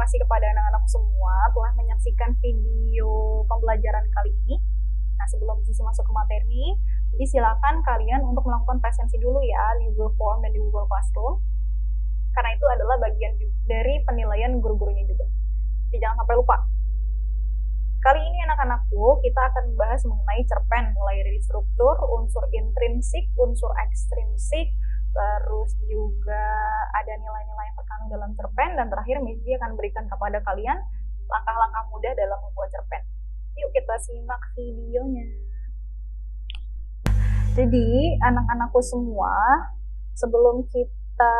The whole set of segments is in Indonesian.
kasih kepada anak-anak semua telah menyaksikan video pembelajaran kali ini. Nah, sebelum sisi masuk ke materi, jadi silakan kalian untuk melakukan presensi dulu ya di Google Form dan di Google Classroom. Karena itu adalah bagian dari penilaian guru-gurunya juga. Jadi jangan sampai lupa. Kali ini anak-anakku, kita akan membahas mengenai cerpen, mulai dari struktur, unsur intrinsik, unsur ekstrinsik, terus juga ada nilai-nilai yang terkandung dalam cerpen, dan terakhir Missy akan berikan kepada kalian langkah-langkah mudah dalam membuat cerpen. Yuk kita simak videonya. Jadi anak-anakku semua, sebelum kita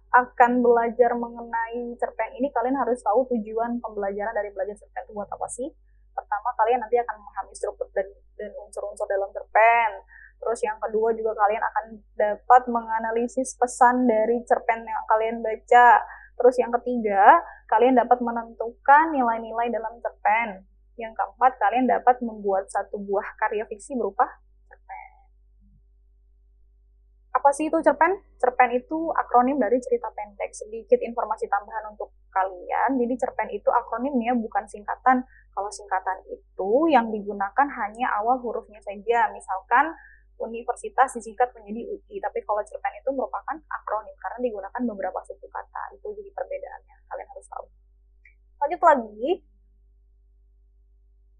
akan belajar mengenai cerpen ini, kalian harus tahu tujuan pembelajaran dari belajar cerpen itu buat apa sih. Pertama, kalian nanti akan memahami struktur dan unsur-unsur dalam cerpen. Terus yang kedua juga kalian akan dapat menganalisis pesan dari cerpen yang kalian baca. Terus yang ketiga, kalian dapat menentukan nilai-nilai dalam cerpen. Yang keempat, kalian dapat membuat satu buah karya fiksi berupa cerpen. Apa sih itu cerpen? Cerpen itu akronim dari cerita pendek. Sedikit informasi tambahan untuk kalian. Jadi cerpen itu akronimnya bukan singkatan. Kalau singkatan itu yang digunakan hanya awal hurufnya saja. Misalkan universitas disingkat menjadi UI. Tapi kalau cerpen itu merupakan akronim karena digunakan beberapa suku kata. Itu jadi perbedaannya. Kalian harus tahu. Lanjut lagi.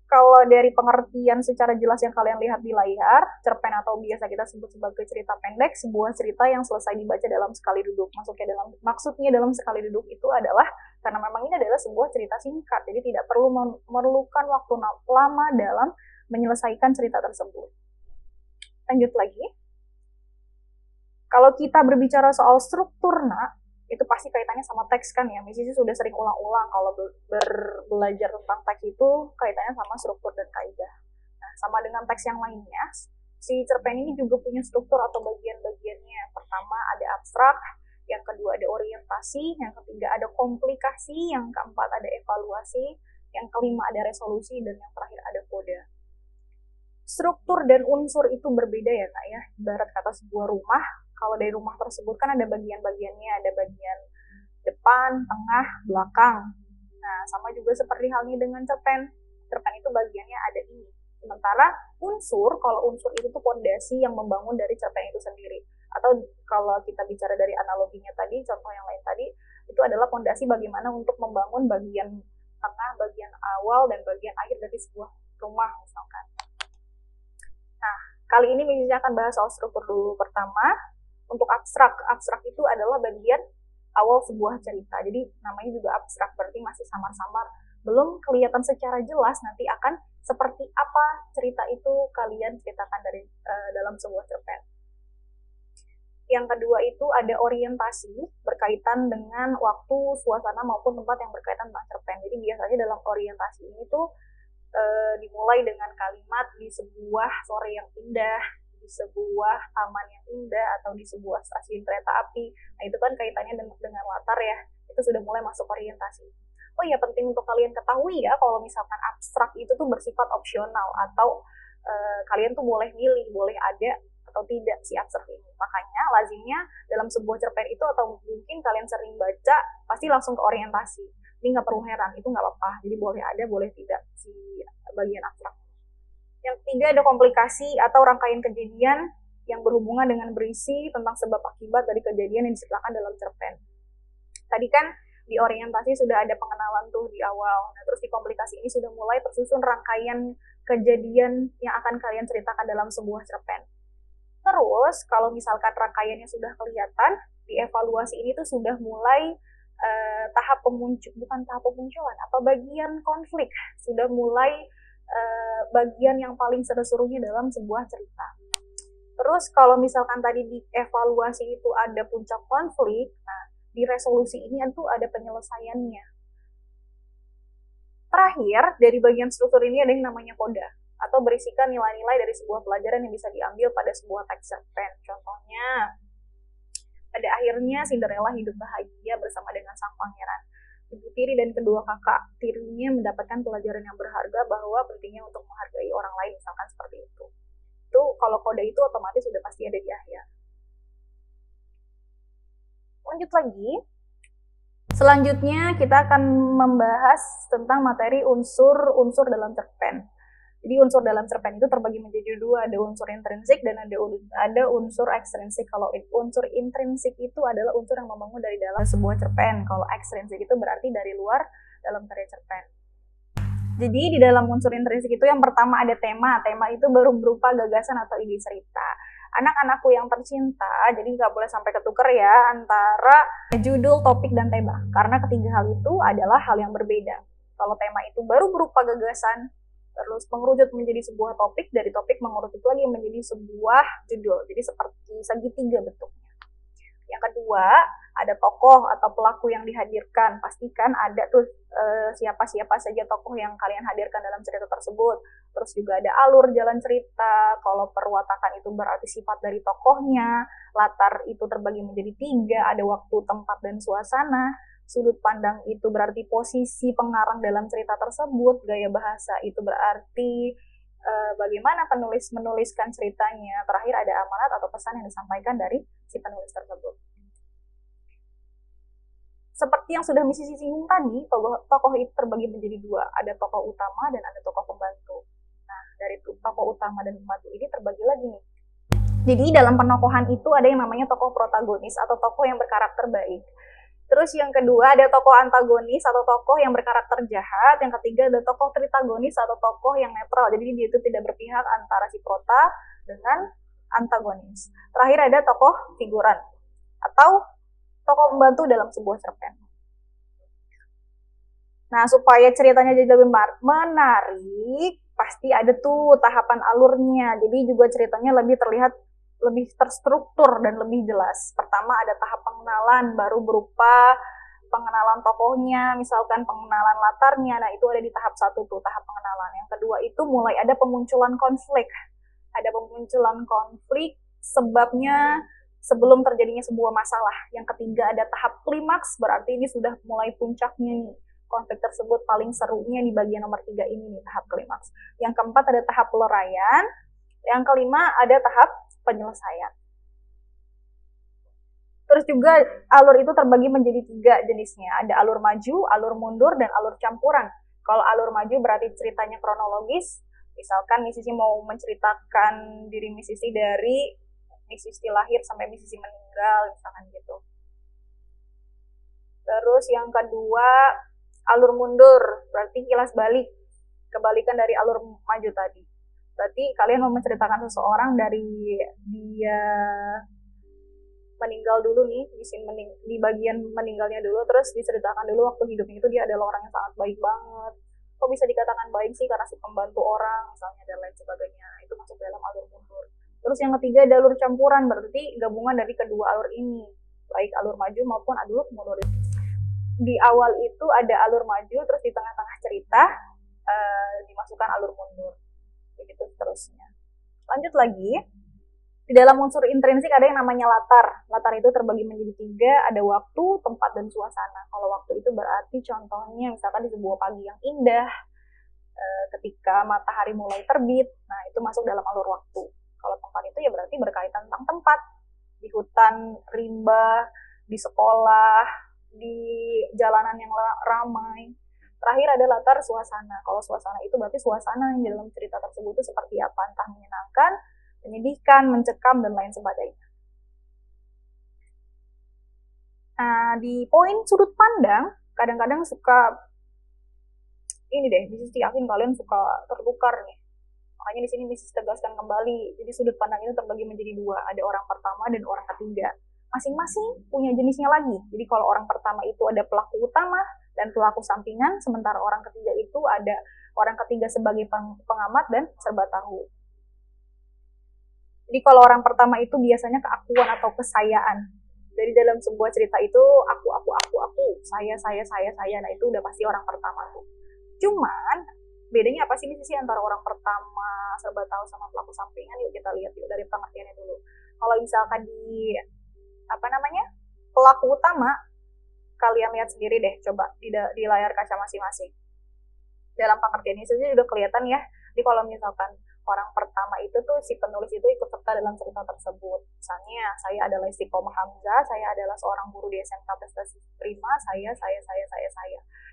Kalau dari pengertian secara jelas yang kalian lihat di layar, cerpen atau biasa kita sebut sebagai cerita pendek, sebuah cerita yang selesai dibaca dalam sekali duduk. Maksudnya dalam sekali duduk itu adalah karena memang ini adalah sebuah cerita singkat, jadi tidak perlu memerlukan waktu lama dalam menyelesaikan cerita tersebut. Lanjut lagi. Kalau kita berbicara soal struktur, itu pasti kaitannya sama teks kan ya. Missy sudah sering ulang-ulang kalau belajar tentang teks itu kaitannya sama struktur dan kaidah. Nah, sama dengan teks yang lainnya, si cerpen ini juga punya struktur atau bagian-bagiannya. Pertama ada abstrak, yang kedua ada orientasi, yang ketiga ada komplikasi, yang keempat ada evaluasi, yang kelima ada resolusi, dan yang terakhir ada kode. Struktur dan unsur itu berbeda ya Kak ya. Ibarat kata sebuah rumah, kalau dari rumah tersebut kan ada bagian-bagiannya, ada bagian depan, tengah, belakang. Nah, sama juga seperti halnya dengan cerpen. Cerpen itu bagiannya ada ini. Sementara unsur, kalau unsur itu tuh fondasi yang membangun dari cerpen itu sendiri. Atau kalau kita bicara dari analoginya tadi, contoh yang lain tadi, itu adalah fondasi bagaimana untuk membangun bagian tengah, bagian awal, dan bagian akhir dari sebuah rumah misalkan. Nah, kali ini Missy akan bahas soal struktur dulu. Pertama, untuk abstrak itu adalah bagian awal sebuah cerita. Jadi namanya juga abstrak, berarti masih samar-samar, belum kelihatan secara jelas nanti akan seperti apa cerita itu kalian ceritakan dalam sebuah cerpen. Yang kedua itu ada orientasi, berkaitan dengan waktu, suasana maupun tempat yang berkaitan dengan cerpen. Jadi biasanya dalam orientasi ini tuh dimulai dengan kalimat di sebuah sore yang indah, di sebuah taman yang indah, atau di sebuah stasiun kereta api. Nah, itu kan kaitannya dengan latar ya. Itu sudah mulai masuk orientasi. Oh iya, penting untuk kalian ketahui ya, kalau misalkan abstrak itu tuh bersifat opsional, atau kalian tuh boleh milih, boleh ada atau tidak si abstrak ini. Makanya lazimnya dalam sebuah cerpen itu, atau mungkin kalian sering baca, pasti langsung ke orientasi. Ini nggak perlu heran, itu nggak apa-apa. Jadi boleh ada, boleh tidak si bagian abstrak. Yang ketiga ada komplikasi atau rangkaian kejadian yang berhubungan dengan berisi tentang sebab akibat dari kejadian yang diceritakan dalam cerpen. Tadi kan di orientasi sudah ada pengenalan tuh di awal. Nah, terus di komplikasi ini sudah mulai tersusun rangkaian kejadian yang akan kalian ceritakan dalam sebuah cerpen. Terus kalau misalkan rangkaiannya sudah kelihatan, di evaluasi ini tuh sudah mulai bagian konflik, sudah mulai bagian yang paling seru-serunya dalam sebuah cerita. Terus kalau misalkan tadi di evaluasi itu ada puncak konflik, nah di resolusi ini itu ada penyelesaiannya. Terakhir, dari bagian struktur ini ada yang namanya koda, atau berisikan nilai-nilai dari sebuah pelajaran yang bisa diambil pada sebuah teks cerpen. Contohnya, pada akhirnya Cinderella hidup bahagia bersama dengan sang pangeran. Ibu tiri dan kedua kakak tirinya mendapatkan pelajaran yang berharga bahwa pentingnya untuk menghargai orang lain, misalkan seperti itu. Itu kalau kode itu otomatis sudah pasti ada di akhir. Lanjut lagi, Selanjutnya kita akan membahas tentang materi unsur-unsur dalam cerpen. Jadi unsur dalam cerpen itu terbagi menjadi dua, ada unsur intrinsik dan ada unsur ekstrinsik. Kalau unsur intrinsik itu adalah unsur yang membangun dari dalam sebuah cerpen. Kalau ekstrinsik itu berarti dari luar dalam karya cerpen. Jadi di dalam unsur intrinsik itu yang pertama ada tema. Tema itu baru berupa gagasan atau ide cerita. Anak-anakku yang tercinta, jadi nggak boleh sampai ketuker ya antara judul, topik, dan tema. Karena ketiga hal itu adalah hal yang berbeda. Kalau tema itu baru berupa gagasan, terus mengerucut menjadi sebuah topik, dari topik mengerucut lagi menjadi sebuah judul. Jadi seperti segitiga bentuknya. Yang kedua, ada tokoh atau pelaku yang dihadirkan. Pastikan ada tuh siapa-siapa saja tokoh yang kalian hadirkan dalam cerita tersebut. Terus juga ada alur jalan cerita. Kalau perwatakan itu berarti sifat dari tokohnya. Latar itu terbagi menjadi 3, ada waktu, tempat, dan suasana. Sudut pandang itu berarti posisi pengarang dalam cerita tersebut. Gaya bahasa itu berarti bagaimana penulis menuliskan ceritanya. Terakhir ada amanat atau pesan yang disampaikan dari si penulis tersebut. Seperti yang sudah Misi singgung tadi, tokoh itu terbagi menjadi 2. Ada tokoh utama dan ada tokoh pembantu. Nah, dari tokoh utama dan pembantu ini terbagi lagi nih. Jadi dalam penokohan itu ada yang namanya tokoh protagonis atau tokoh yang berkarakter baik. Terus yang kedua ada tokoh antagonis atau tokoh yang berkarakter jahat. Yang ketiga ada tokoh tritagonis atau tokoh yang netral. Jadi dia itu tidak berpihak antara si prota dengan antagonis. Terakhir ada tokoh figuran atau tokoh pembantu dalam sebuah cerpen. Nah, supaya ceritanya jadi lebih menarik, pasti ada tuh tahapan alurnya. Jadi juga ceritanya lebih terlihat lebih terstruktur dan lebih jelas. Pertama ada tahap pengenalan, baru berupa pengenalan tokohnya, misalkan pengenalan latarnya. Nah, itu ada di tahap 1 tuh, tahap pengenalan. Yang kedua itu mulai ada pemunculan konflik. Ada pemunculan konflik sebabnya sebelum terjadinya sebuah masalah. Yang ketiga ada tahap klimaks, berarti ini sudah mulai puncaknya nih. Konflik tersebut paling serunya di bagian nomor 3 ini nih, tahap klimaks. Yang keempat ada tahap peluraian. Yang kelima ada tahap penyelesaian. Terus juga alur itu terbagi menjadi 3 jenisnya. Ada alur maju, alur mundur, dan alur campuran. Kalau alur maju berarti ceritanya kronologis. Misalkan Miss Sisi mau menceritakan diri Miss Sisi dari Miss Sisi lahir sampai Miss Sisi meninggal, misalkan gitu. Terus yang kedua, alur mundur, berarti kilas balik, kebalikan dari alur maju tadi. Berarti kalian mau menceritakan seseorang dari dia meninggal dulu nih, di bagian meninggalnya dulu, terus diceritakan dulu waktu hidupnya itu dia adalah orang yang sangat baik banget. Kok bisa dikatakan baik sih? Karena suka membantu orang, misalnya, dan lain sebagainya. Itu masuk dalam alur mundur. Terus yang ketiga ada alur campuran, berarti gabungan dari kedua alur ini, baik alur maju maupun alur mundur. Di awal itu ada alur maju, terus di tengah-tengah cerita dimasukkan alur mundur, begitu seterusnya. Lanjut lagi, di dalam unsur intrinsik ada yang namanya latar. Latar itu terbagi menjadi 3, ada waktu, tempat, dan suasana. Kalau waktu itu berarti contohnya misalkan di sebuah pagi yang indah, ketika matahari mulai terbit, nah itu masuk dalam alur waktu. Kalau tempat itu ya berarti berkaitan tentang tempat, di hutan rimba, di sekolah, di jalanan yang ramai. Terakhir ada latar suasana. Kalau suasana itu berarti suasana yang dalam cerita tersebut itu seperti apa, entah menyenangkan, menyedihkan, mencekam, dan lain sebagainya. Nah, di poin sudut pandang, kadang-kadang suka ini deh, Mrs. yakin kalian suka tertukar nih. Makanya di sini Mrs. tegaskan kembali. Jadi sudut pandang itu terbagi menjadi 2, ada orang pertama dan orang ketiga. Masing-masing punya jenisnya lagi. Jadi kalau orang pertama itu ada pelaku utama dan pelaku sampingan, sementara orang ketiga itu ada orang ketiga sebagai pengamat dan serba tahu. Jadi kalau orang pertama itu biasanya keakuan atau kesayaan. Dari dalam sebuah cerita itu aku, saya. Nah itu udah pasti orang pertama tuh. Cuman bedanya apa sih antara orang pertama serba tahu sama pelaku sampingan? Yuk kita lihat yuk dari pengertiannya dulu. Kalau misalkan di pelaku utama, kalian lihat sendiri deh, coba di layar kaca masing-masing. Dalam pengertian ini saja udah kelihatan ya. Jadi kalau misalkan orang pertama itu tuh si penulis itu ikut serta dalam cerita tersebut. Misalnya, saya adalah Istiqomah Hamzah, saya adalah seorang guru di SMK Prestasi Prima, saya.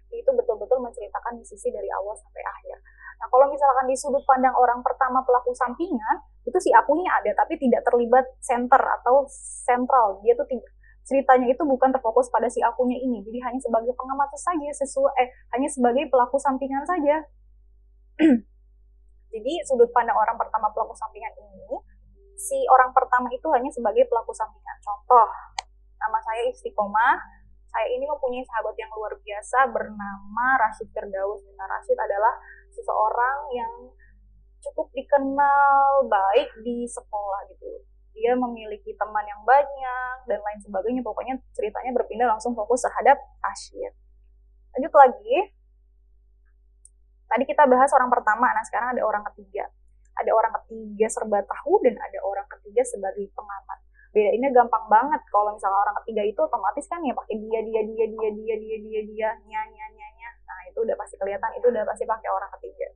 Itu betul-betul menceritakan sisi dari awal sampai akhir. Nah, kalau misalkan di sudut pandang orang pertama pelaku sampingan, itu si akunya ada, tapi tidak terlibat center atau sentral. Dia tuh ceritanya itu bukan terfokus pada si akunya ini, jadi hanya sebagai pengamat saja, hanya sebagai pelaku sampingan saja. Jadi sudut pandang orang pertama pelaku sampingan ini, si orang pertama itu hanya sebagai pelaku sampingan. Contoh, nama saya Istiqomah, saya ini mempunyai sahabat yang luar biasa bernama Rashid Firdaus. Nah, Rashid adalah seseorang yang cukup dikenal baik di sekolah gitu. Dia memiliki teman yang banyak dan lain sebagainya. Pokoknya ceritanya berpindah langsung fokus terhadap Rashid. Lanjut lagi. Tadi kita bahas orang pertama, nah sekarang ada orang ketiga. Ada orang ketiga serba tahu dan ada orang ketiga sebagai pengamat. Bedainnya gampang banget. Kalau misalnya orang ketiga itu otomatis kan ya pakai dia, nya. Nah itu udah pasti kelihatan, itu udah pasti pakai orang ketiga.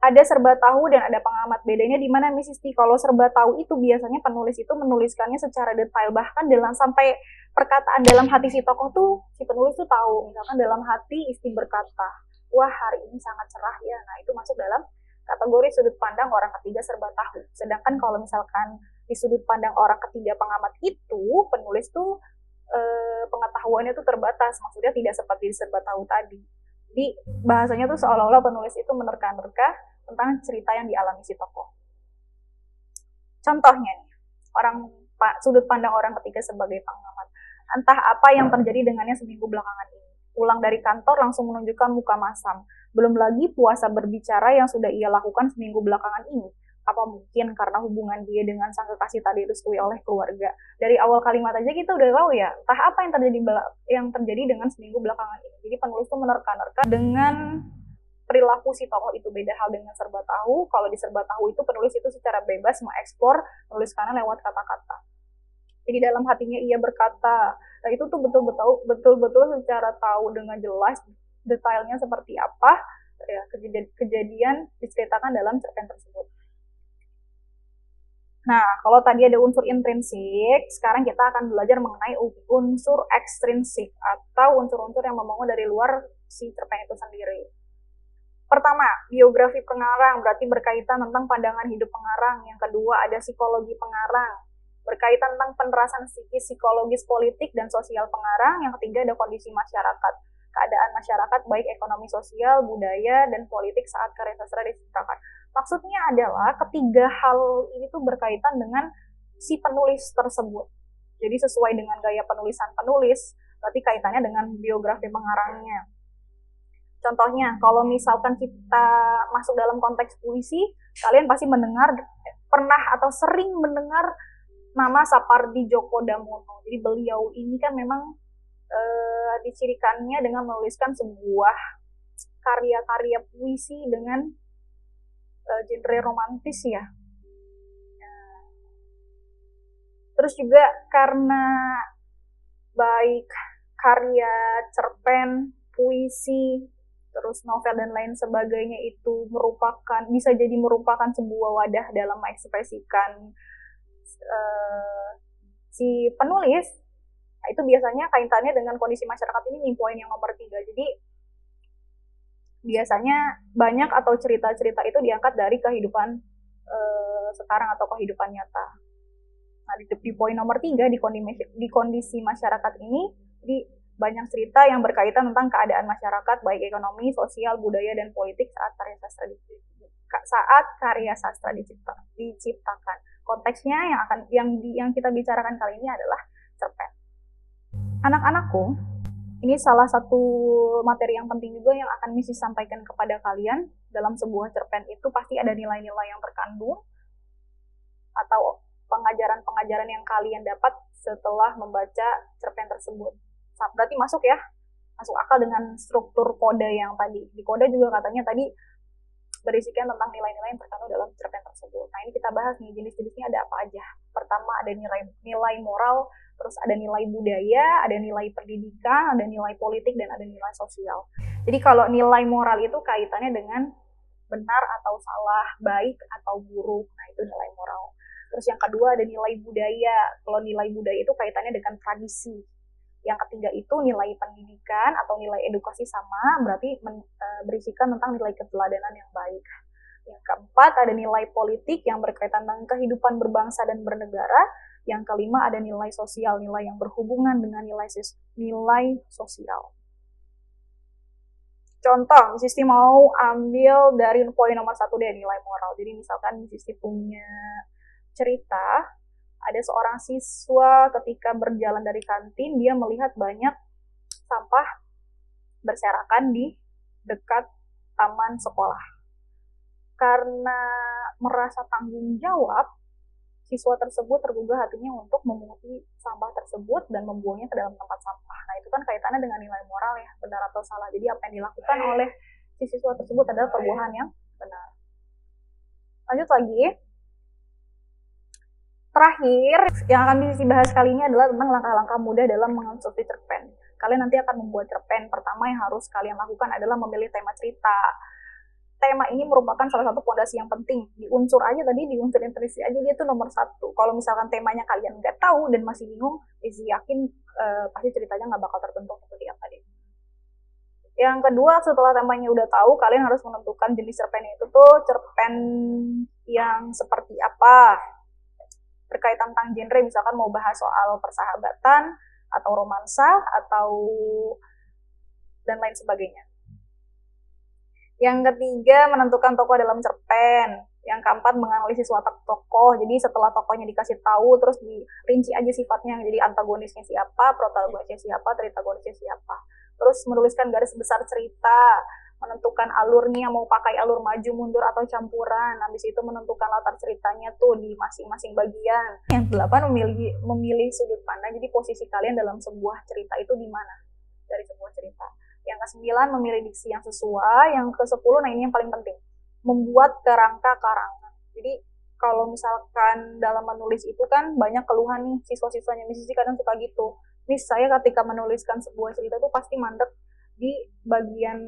Ada serba tahu dan ada pengamat. Bedanya di mana Miss Isti? Kalau serba tahu itu biasanya penulis itu menuliskannya secara detail, bahkan dalam sampai perkataan dalam hati si tokoh tuh si penulis tuh tahu. Misalkan dalam hati Isti berkata, wah hari ini sangat cerah ya. Nah itu masuk dalam kategori sudut pandang orang ketiga serba tahu. Sedangkan kalau misalkan di sudut pandang orang ketiga pengamat itu, penulis tuh pengetahuannya tuh terbatas. Maksudnya tidak seperti serba tahu tadi. Jadi bahasanya tuh seolah-olah penulis itu menerka-nerka tentang cerita yang dialami si tokoh. Contohnya nih, sudut pandang orang ketiga sebagai pengamat. Entah apa yang terjadi dengannya seminggu belakangan ini. Pulang dari kantor langsung menunjukkan muka masam. Belum lagi puasa berbicara yang sudah ia lakukan seminggu belakangan ini. Apa mungkin karena hubungan dia dengan sang kekasih tadi direstui oleh keluarga? Dari awal kalimat aja kita udah tahu ya, entah apa yang terjadi dengan seminggu belakangan ini. Jadi penulis tuh menerka-nerka dengan perilaku si tokoh itu. Beda hal dengan serba tahu. Kalau di serba tahu itu penulis itu secara bebas mengeksplor menuliskannya lewat kata-kata. Jadi dalam hatinya ia berkata, nah itu tuh betul-betul secara tahu dengan jelas detailnya seperti apa ya, kejadian diceritakan dalam cerpen tersebut. Nah, kalau tadi ada unsur intrinsik, sekarang kita akan belajar mengenai unsur ekstrinsik atau unsur-unsur yang membangun dari luar si cerpen itu sendiri. Pertama, biografi pengarang berarti berkaitan tentang pandangan hidup pengarang. Yang kedua, ada psikologi pengarang, berkaitan tentang penerasan psikologis politik dan sosial pengarang. Yang ketiga ada kondisi masyarakat, keadaan masyarakat baik ekonomi sosial, budaya, dan politik saat karya sastra diciptakan. Maksudnya adalah ketiga hal ini tuh berkaitan dengan si penulis tersebut. Jadi sesuai dengan gaya penulisan penulis, berarti kaitannya dengan biografi pengarangnya. Contohnya, kalau misalkan kita masuk dalam konteks puisi, kalian pasti pernah atau sering mendengar nama Sapardi Djoko Damono. Jadi beliau ini kan memang dicirikannya dengan menuliskan sebuah karya-karya puisi dengan genre romantis ya. Terus juga karena baik karya cerpen, puisi, terus novel dan lain sebagainya itu bisa jadi merupakan sebuah wadah dalam mengekspresikan si penulis. Nah, itu biasanya kaitannya dengan kondisi masyarakat ini poin yang nomor 3. Jadi biasanya banyak atau cerita-cerita itu diangkat dari kehidupan sekarang atau kehidupan nyata. Nah, di poin nomor 3 di kondisi masyarakat ini, di banyak cerita yang berkaitan tentang keadaan masyarakat baik ekonomi, sosial, budaya, dan politik saat karya sastra diciptakan. Konteksnya yang kita bicarakan kali ini adalah cerpen. Anak-anakku, ini salah satu materi yang penting juga yang akan misi sampaikan kepada kalian. Dalam sebuah cerpen itu pasti ada nilai-nilai yang terkandung atau pengajaran-pengajaran yang kalian dapat setelah membaca cerpen tersebut. Berarti masuk akal dengan struktur kode yang tadi. Di kode juga katanya tadi berisikan tentang nilai-nilai yang terkandung dalam cerpen tersebut. Nah, ini kita bahas nih, jenis-jenisnya ada apa aja. Pertama ada nilai moral, terus ada nilai budaya, ada nilai pendidikan, ada nilai politik, dan ada nilai sosial. Jadi kalau nilai moral itu kaitannya dengan benar atau salah, baik atau buruk. Nah, itu nilai moral. Terus yang kedua ada nilai budaya. Kalau nilai budaya itu kaitannya dengan tradisi. Yang ketiga itu nilai pendidikan atau nilai edukasi sama, berarti berisikan tentang nilai keteladanan yang baik. Yang keempat ada nilai politik yang berkaitan dengan kehidupan berbangsa dan bernegara. Yang kelima ada nilai sosial, nilai yang berhubungan dengan nilai sosial. Contoh, Miss Sisti mau ambil dari poin nomor 1 deh, nilai moral. Jadi misalkan Miss Sisti punya cerita, ada seorang siswa ketika berjalan dari kantin, dia melihat banyak sampah berserakan di dekat taman sekolah. Karena merasa tanggung jawab, siswa tersebut tergugah hatinya untuk memunguti sampah tersebut dan membuangnya ke dalam tempat sampah. Nah, itu kan kaitannya dengan nilai moral ya, benar atau salah. Jadi apa yang dilakukan oleh si siswa tersebut adalah perbuatan yang benar. Lanjut lagi. Terakhir, yang akan dibahas kali ini adalah tentang langkah-langkah mudah dalam mengonsumsi cerpen. Kalian nanti akan membuat cerpen. Pertama yang harus kalian lakukan adalah memilih tema cerita. Tema ini merupakan salah satu fondasi yang penting. Di unsur aja tadi, di unsur intuisi aja dia tuh nomor 1. Kalau misalkan temanya kalian nggak tahu dan masih bingung, Isi yakin pasti ceritanya nggak bakal terbentuk seperti apa deh. Yang kedua, setelah temanya udah tahu, kalian harus menentukan jenis cerpen itu tuh cerpen yang seperti apa. Berkaitan tentang genre, misalkan mau bahas soal persahabatan, atau romansa, atau dan lain sebagainya. Yang ketiga, menentukan tokoh dalam cerpen. Yang keempat, menganalisis watak tokoh. Jadi setelah tokohnya dikasih tahu, terus dirinci aja sifatnya. Jadi antagonisnya siapa, protagonisnya siapa, tritagonisnya siapa. Terus menuliskan garis besar cerita, menentukan alurnya, mau pakai alur maju, mundur, atau campuran. Habis itu menentukan latar ceritanya tuh di masing-masing bagian. Yang 8, memilih sudut pandang. Jadi posisi kalian dalam sebuah cerita itu di mana dari sebuah cerita. Yang ke-9, memilih diksi yang sesuai. Yang ke-10, nah ini yang paling penting, membuat kerangka karangan. Jadi kalau misalkan dalam menulis itu kan banyak keluhan nih siswa-siswanya. Misalnya kadang suka gitu. Nih saya ketika menuliskan sebuah cerita tuh pasti mandek di bagian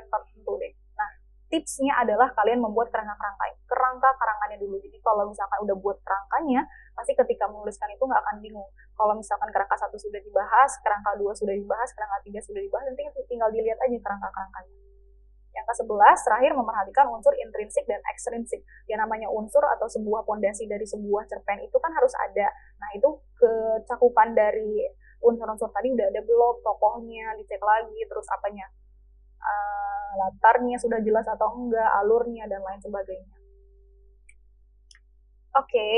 tertentu deh. Nah, tipsnya adalah kalian membuat kerangka karangannya dulu. Jadi kalau misalkan udah buat kerangkanya, pasti ketika menuliskan itu nggak akan bingung. Kalau misalkan kerangka 1 sudah dibahas, kerangka 2 sudah dibahas, kerangka 3 sudah dibahas, nanti tinggal dilihat aja kerangka-kerangkanya. Yang ke-11, terakhir memperhatikan unsur intrinsik dan ekstrinsik. Yang namanya unsur atau sebuah fondasi dari sebuah cerpen itu kan harus ada. Nah, itu kecakupan dari unsur-unsur tadi udah ada belum, tokohnya dicek lagi, terus apanya, latarnya sudah jelas atau enggak, alurnya dan lain sebagainya. Oke.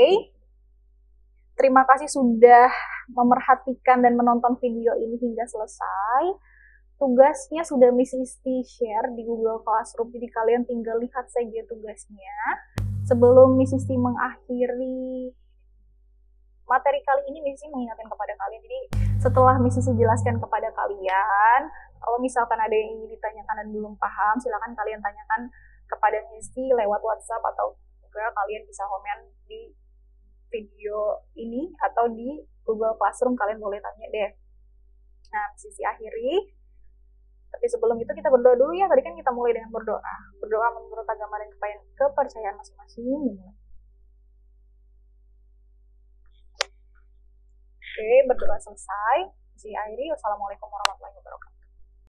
Terima kasih sudah memerhatikan dan menonton video ini hingga selesai. Tugasnya sudah Miss Sisti share di Google Classroom, jadi kalian tinggal lihat saja tugasnya. Sebelum Miss Sisti mengakhiri materi kali ini, Miss Sisti mengingatkan kepada kalian. Jadi setelah Miss Sisti jelaskan kepada kalian, kalau misalkan ada yang ingin ditanyakan dan belum paham, silakan kalian tanyakan kepada Miss Sisti lewat WhatsApp, atau juga kalian bisa komen di video ini atau di Google Classroom, kalian boleh tanya deh. Nah, Miss Sisti akhiri. Tapi sebelum itu kita berdoa dulu ya. Tadi kan kita mulai dengan berdoa. Berdoa menurut agama dan kepercayaan masing-masing. Oke, berdoa selesai. Miss Sisti akhiri. Wassalamualaikum warahmatullahi wabarakatuh.